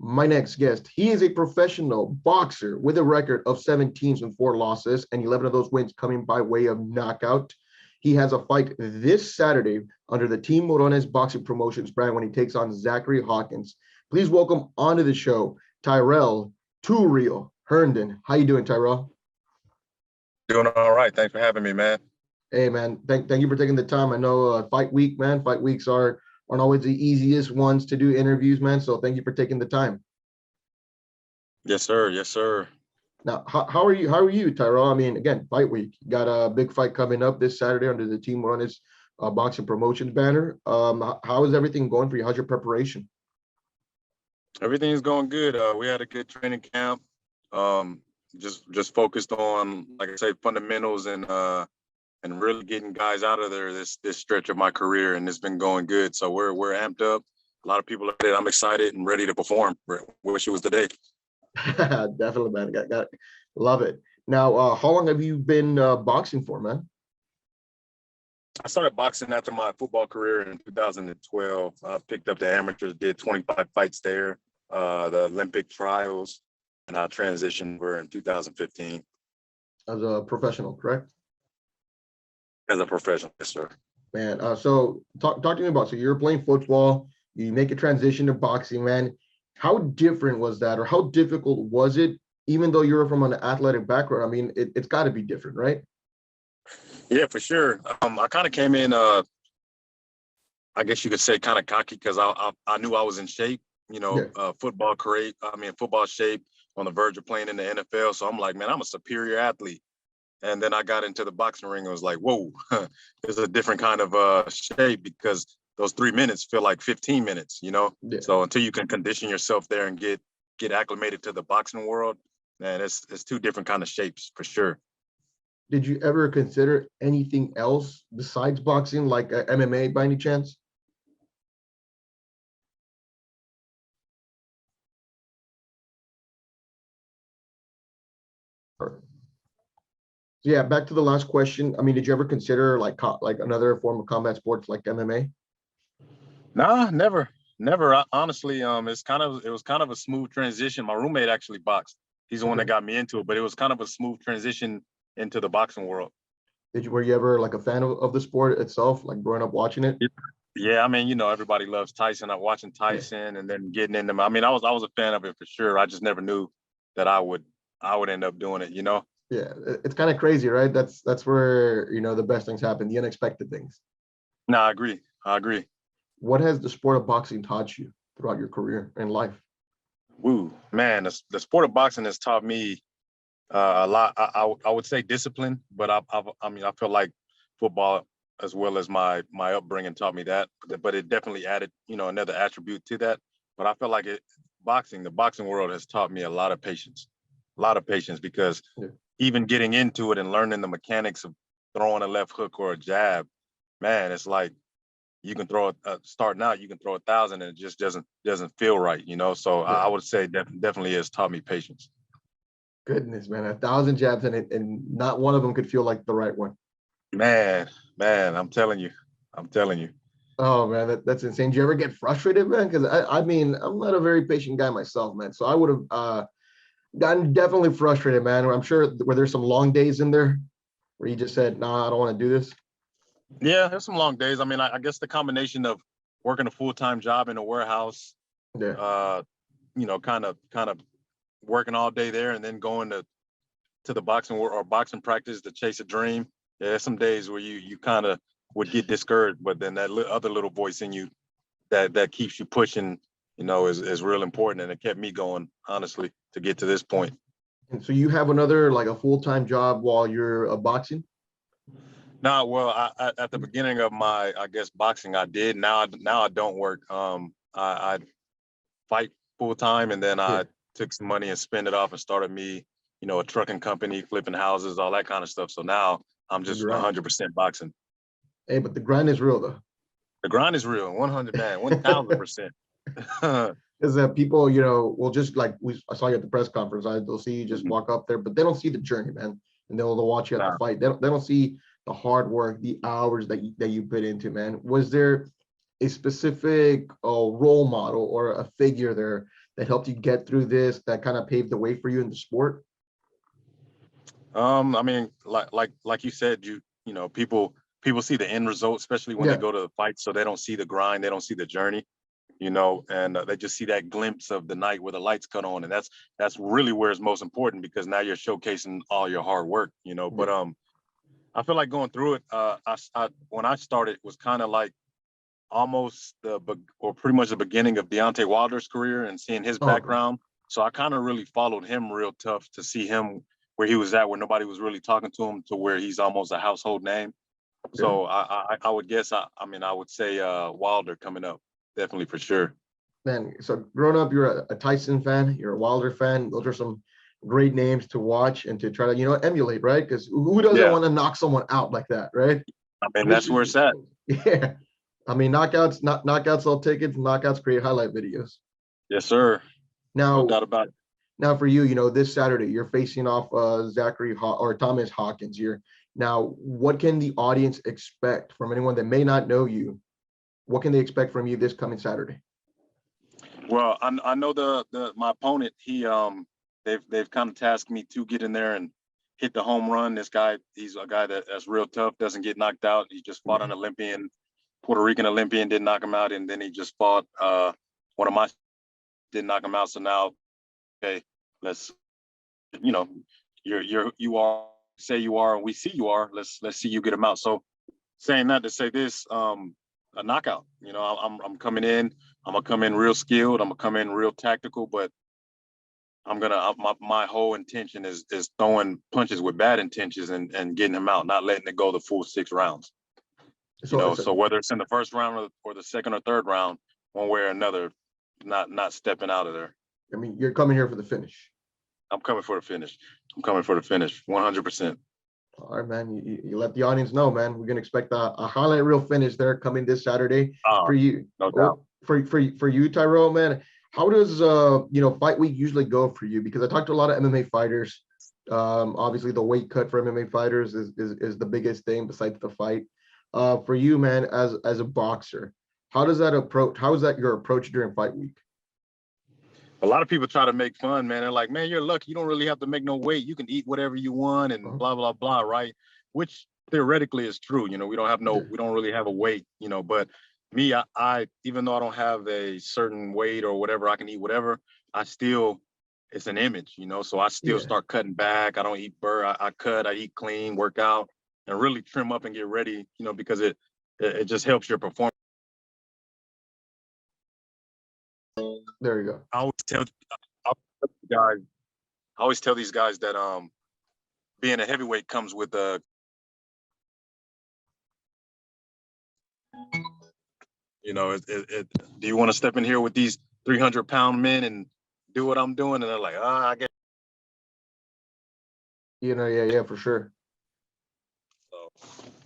My next guest, he is a professional boxer with a record of 17 and 4 losses, and 11 of those wins coming by way of knockout. He has a fight this Saturday under the Team Morones Boxing Promotions brand when he takes on Zachary Hawkins. Please welcome onto the show, Tyrell, Too Real, Herndon. How you doing, Tyrell? Doing all right. Thanks for having me, man. Hey, man, thank you for taking the time. I know fight week, man. Fight weeks aren't always the easiest ones to do interviews, man. So thank you for taking the time. Yes, sir. Yes, sir. Now, how are you? How are you, Tyrell? I mean, again, fight week. You got a big fight coming up this Saturday under the Team Morones Boxing Promotions banner. How is everything going for you? How's your preparation? Everything's going good. We had a good training camp. Just focused on, like I say, fundamentals and really getting guys out of there this stretch of my career, and it's been going good. So we're amped up. A lot of people are there. I'm excited and ready to perform. Wish it was the day. Definitely, man. Got love it. Now, how long have you been boxing for, man? I started boxing after my football career in 2012. I picked up the amateurs, did 25 fights there, the Olympic trials, and I transitioned over in 2015. As a professional, correct? As a professional, yes, sir. Man, so talk to me about, so you're playing football, you make a transition to boxing, man. How different was that, or how difficult was it, even though you're from an athletic background? I mean, it's got to be different, right? Yeah, for sure. I kind of came in, I guess you could say kind of cocky because I knew I was in shape, Yeah. football shape, on the verge of playing in the NFL. So I'm like, man, I'm a superior athlete. And then I got into the boxing ring and was like, whoa, there's a different kind of shape because those 3 minutes feel like 15 minutes. Yeah. So until you can condition yourself there and get acclimated to the boxing world, man, it's two different kind of shapes for sure. Did you ever consider anything else besides boxing, like MMA by any chance? Or- Yeah, back to the last question. I mean, did you ever consider like another form of combat sports like MMA? Nah, never. Honestly, it was kind of a smooth transition. My roommate actually boxed. He's the one that Okay. got me into it, but it was kind of a smooth transition into the boxing world. Were you ever like a fan of the sport itself, like growing up watching it? Yeah, I mean, everybody loves Tyson. I'm watching Yeah. Tyson and then getting into. I mean, I was a fan of it for sure. I just never knew that I would end up doing it. Yeah, it's kind of crazy, right? That's where the best things happen, the unexpected things. No, I agree. I agree. What has the sport of boxing taught you throughout your career and life? Woo, man, the sport of boxing has taught me a lot. I would say discipline, but I mean, I feel like football as well as my upbringing taught me that. But it definitely added, another attribute to that. But I feel like the boxing world has taught me a lot of patience because Yeah. even getting into it and learning the mechanics of throwing a left hook or a jab, man, it's like you can starting out, you can throw 1,000 and it just doesn't feel right. So I Yeah. would say definitely has taught me patience. Goodness, man, 1,000 jabs and not one of them could feel like the right one. Man, I'm telling you. Oh man, that's insane. Do you ever get frustrated, man? Because I mean, I'm not a very patient guy myself, man. So I would have gotten definitely frustrated, man. I'm sure were there some long days in there where you just said, "Nah, I don't want to do this." Yeah, there's some long days. I mean, I guess the combination of working a full-time job in a warehouse, Yeah, uh, kind of working all day there, and then going to the boxing or boxing practice to chase a dream. Yeah, there's some days where you kind of would get discouraged, but then that other little voice in you that keeps you pushing, is real important, and it kept me going honestly to get to this point. and so you have another like a full-time job while you're boxing. Now, well, at the beginning of my, I guess, boxing, I did. Now I don't work. I fight full time, and then Yeah, I took some money and spent it off and started me, a trucking company, flipping houses, all that kind of stuff. So now I'm the just grind. 100% boxing. Hey, but the grind is real though. The grind is real, 100, man, 1,000%. Is that people, will just like I saw you at the press conference. They'll see you just walk up there, but they don't see the journey, man. And they'll watch you at the Nah. fight. They don't see the hard work, the hours that you put into, man. Was there a specific role model or a figure there that helped you get through this, that kind of paved the way for you in the sport? I mean, like you said, you know, people see the end result, especially when they Yeah, go to the fight, so they don't see the grind, they don't see the journey, you know, and they just see that glimpse of the night where the lights cut on, and that's really where it's most important, because now you're showcasing all your hard work, you know. yeah. But I feel like going through it, I when I started was kind of like almost or pretty much the beginning of Deontay Wilder's career and seeing his Oh, okay. background. So I kind of really followed him real tough to see him where he was at, where nobody was really talking to him, to where he's almost a household name. Yeah. So I would guess, I mean, I would say Wilder coming up, definitely for sure. Man, so growing up, you're a Tyson fan, you're a Wilder fan. Those are some great names to watch and to try to, emulate, right? Because who doesn't Yeah, want to knock someone out like that, right? I mean, Which that's where is, it's at. yeah. I mean, knockouts sell tickets, knockouts create highlight videos. Yes, sir. No Now, doubt about it. now for you, this Saturday, you're facing off or Thomas Hawkins here. Now, what can the audience expect from anyone that may not know you? What can they expect from you this coming Saturday? Well, I know my opponent. They've kind of tasked me to get in there and hit the home run. This guy, he's a guy that's real tough, doesn't get knocked out. He just fought an Olympian, Puerto Rican Olympian, didn't knock him out, and then he just fought one of my, didn't knock him out. So now, okay, let's, you know, you are, say you are, and we see you are. Let's see you get him out. So saying that to say this, a knockout. You know, I'm coming in. I'm gonna come in real skilled. I'm gonna come in real tactical, but my whole intention is throwing punches with bad intentions and getting him out, not letting it go the full 6 rounds. You So, know, so whether it's in the first round or the second or third round, one way or another, not stepping out of there. I mean, you're coming here for the finish. I'm coming for the finish. I'm coming for the finish, 100%. All right, man. You let the audience know, man. We're gonna expect a highlight reel finish there coming this Saturday for you. No doubt. For you, Tyrell, man. How does fight week usually go for you? Because I talked to a lot of MMA fighters. Obviously, the weight cut for MMA fighters is the biggest thing besides the fight. For you, man, as a boxer, how does that approach? How is that your approach during fight week? A lot of people try to make fun, man. They're like, man, you're lucky. You don't really have to make no weight. You can eat whatever you want and Uh-huh. blah, blah, blah, right? Which theoretically is true. You know, we Yeah. don't really have a weight, you know, but me, I even though I don't have a certain weight or whatever, I can eat whatever, I still, it's an image, you know, so I still Yeah. start cutting back. I don't eat I cut, I eat clean, work out, and really trim up and get ready, you know, because it just helps your performance. There you go. I always tell guys, I always tell these guys that being a heavyweight comes with you know, do you want to step in here with these 300-pound men and do what I'm doing? And they're like, I guess Yeah, for sure. so.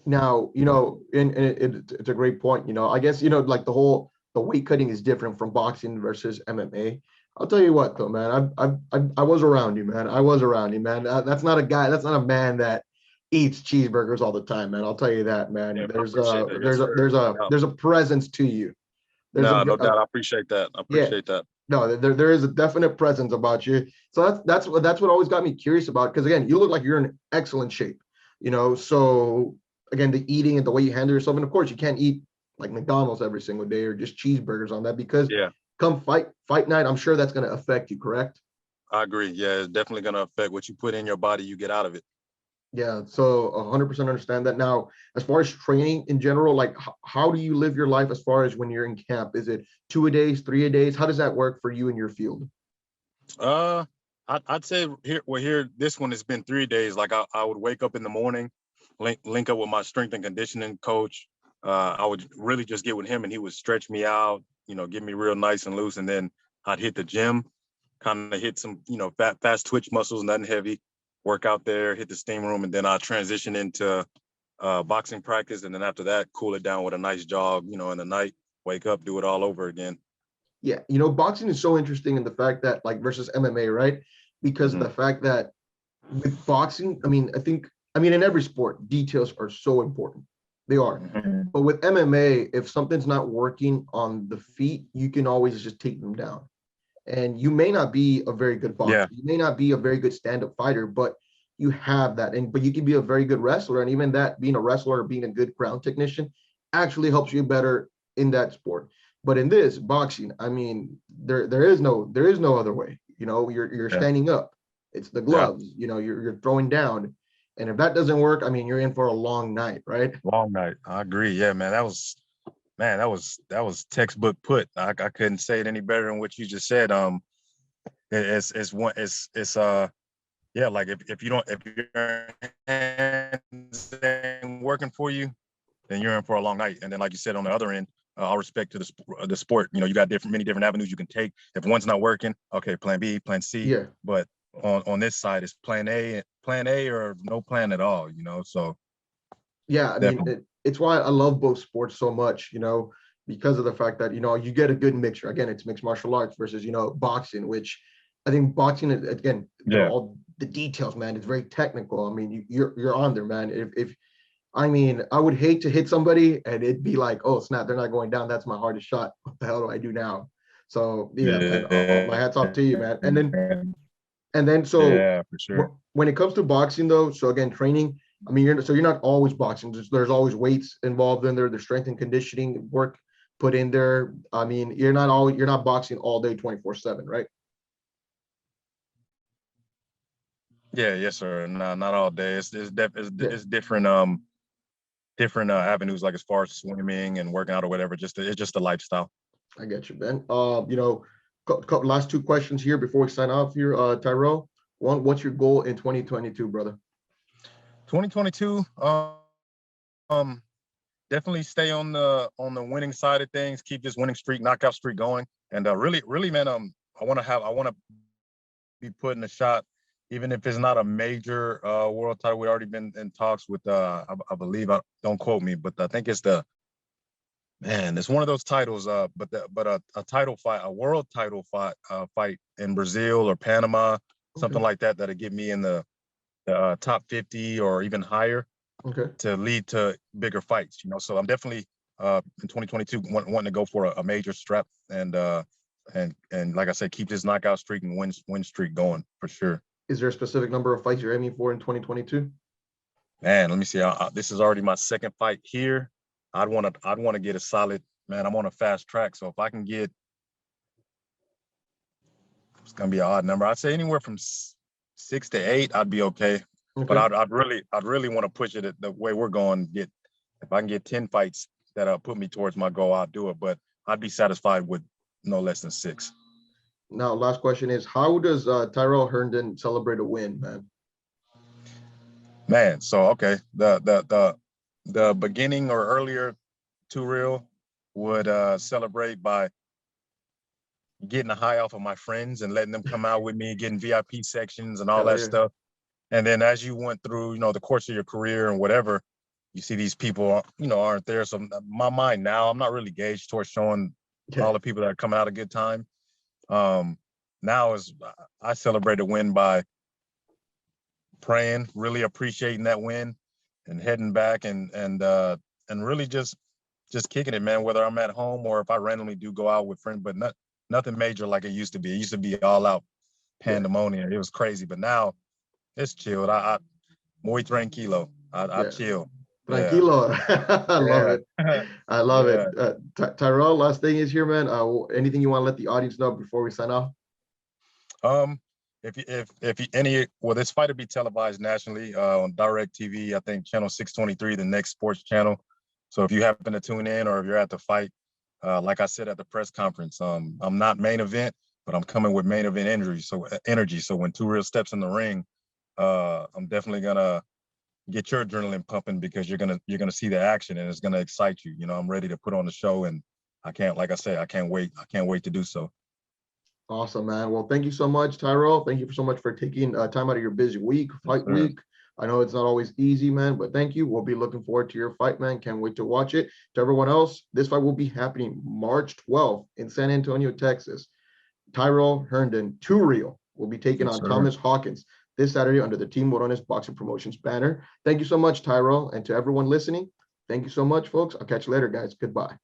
Now, and it's a great point. I guess, like the weight cutting is different from boxing versus MMA. I'll tell you what, though, man, I was around you, man. I was around you, man. That's not a man that eats cheeseburgers all the time, man. I'll tell you that, man. Yeah, I appreciate that. Yes, sir. No doubt. There's a presence to you. There's No, no doubt. I appreciate that. I yeah. appreciate that. No, there is a definite presence about you. So that's what always got me curious about. Because again, you look like you're in excellent shape. So again, the eating and the way you handle yourself, and of course, you can't eat like McDonald's every single day or just cheeseburgers on that, because Yeah, come fight night, I'm sure that's going to affect you. Correct? I agree. Yeah, it's definitely going to affect what you put in your body, you get out of it. Yeah. So 100% understand that. Now, as far as training in general, like how do you live your life as far as when you're in camp? Is it 2 a days, 3 a days? How does that work for you in your field? I'd say here, this one has been 3 days. Like I would wake up in the morning, link up with my strength and conditioning coach. I would really just get with him and he would stretch me out, you know, get me real nice and loose. And then I'd hit the gym, kind of hit some, you know, fast twitch muscles, nothing heavy, work out there, hit the steam room. And then I transition into boxing practice. And then after that, cool it down with a nice jog, you know, in the night, wake up, do it all over again. Yeah, boxing is so interesting in the fact that like versus MMA, right? Because of the fact that with boxing, in every sport, details are so important. They are. But with MMA, if something's not working on the feet, you can always just take them down. And you may not be a very good boxer. Yeah. You may not be a very good stand-up fighter, but you have that. But you can be a very good wrestler. And even that, being a wrestler or being a good ground technician actually helps you better in that sport. But in this boxing, I mean, there is no other way. You know, you're Yeah. standing up. It's the Yeah. gloves, you know, you're throwing down. And if that doesn't work, I mean, you're in for a long night, right? Long night. I agree. Yeah, man. That was textbook put. I couldn't say it any better than what you just said. It's one it's yeah, like if you don't, if your hands ain't working for you, then you're in for a long night. And then, like you said, on the other end, all respect to the sport. You know, you got many different avenues you can take. If one's not working, okay, plan B, plan C. Yeah. But on this side, it's plan A or no plan at all. You know, so Yeah, I mean, definitely. it's why I love both sports so much, you know, because of the fact that, you know, you get a good mixture. Again, it's mixed martial arts versus, you know, boxing, which I think boxing is, again, Yeah. all the details, man, it's very technical. I mean, you're on there, man. If I mean, I would hate to hit somebody and it'd be like, oh snap, they're not going down. That's my hardest shot. What the hell do I do now? So yeah, man, my hats off to you, man. And then so Yeah, for sure. when it comes to boxing though, so again, training, I mean, you're not always boxing. There's always weights involved in there. There's strength and conditioning work put in there. I mean, you're not boxing all day 24/7, right? Yeah, yes, sir. No, not all day. Yeah, It's different different avenues, like as far as swimming and working out or whatever. It's just a lifestyle. I get you, Ben. You know, last two questions here before we sign off here, Tyrell. One, what's your goal in 2022, brother? 2022, definitely stay on the winning side of things. Keep this winning streak, knockout streak going, and really, man, I want to be putting a shot, even if it's not a major world title. We already been in talks with, I believe, don't quote me, but I think it's it's one of those titles. But a title fight, a world title fight in Brazil or Panama, Okay. something like that, that'll get me in the top 50 or even higher Okay. to lead to bigger fights. You know, so I'm definitely in 2022 wanting to go for a major strap and like I said, keep this knockout streak and win streak going for sure. Is there a specific number of fights you're aiming for in 2022? Man, let me see. This is already my second fight here. I'd want to get a solid, man. I'm on a fast track, so if I can get, it's gonna be an odd number. I'd say anywhere from 6 to 8, I'd be okay. But Okay. I'd really want to push it at the way we're going. If I can get 10 fights that put me towards my goal, I'll do it. But I'd be satisfied with no less than 6. Now, last question is, how does Tyrell Herndon celebrate a win, man? Man, so okay, the beginning or earlier Tyrell would celebrate by getting a high off of my friends and letting them come out with me, getting VIP sections and all Hell that yeah. stuff. And then as you went through, the course of your career and whatever, you see these people, aren't there. So my mind now, I'm not really gauged towards showing Yeah. all the people that are coming out a good time. Now is I celebrate a win by praying, really appreciating that win, and heading back and really just kicking it, man. Whether I'm at home or if I randomly do go out with friends, but nothing major like it used to be. It used to be all out Yeah. pandemonium. It was crazy, but now it's chilled. I muy tranquilo. I Yeah. chill. Yeah. Tranquilo. I love Yeah. it. I love it. Yeah. Tyrell, last thing is here, man. Anything you want to let the audience know before we sign off? Um, this fight will be televised nationally on Direct TV. I think channel 623, the next sports channel. So if you happen to tune in or if you're at the fight, like I said at the press conference, I'm not main event, but I'm coming with main event energy. So when Tyrell steps in the ring, I'm definitely gonna get your adrenaline pumping because you're gonna see the action and it's gonna excite you. I'm ready to put on the show and like I said, I can't wait. I can't wait to do so. Awesome, man. Well, thank you so much, Tyrell. Thank you so much for taking time out of your busy Yes, fight sir. week. I know it's not always easy, man, but thank you. We'll be looking forward to your fight, man. Can't wait to watch it. To everyone else, this fight will be happening March 12th in San Antonio, Texas. Tyrell Herndon, Tyrell, will be taking Yes, on sir. Thomas Hawkins this Saturday under the Team Morones Boxing Promotions banner. Thank you so much, Tyrell. And to everyone listening, thank you so much, folks. I'll catch you later, guys. Goodbye.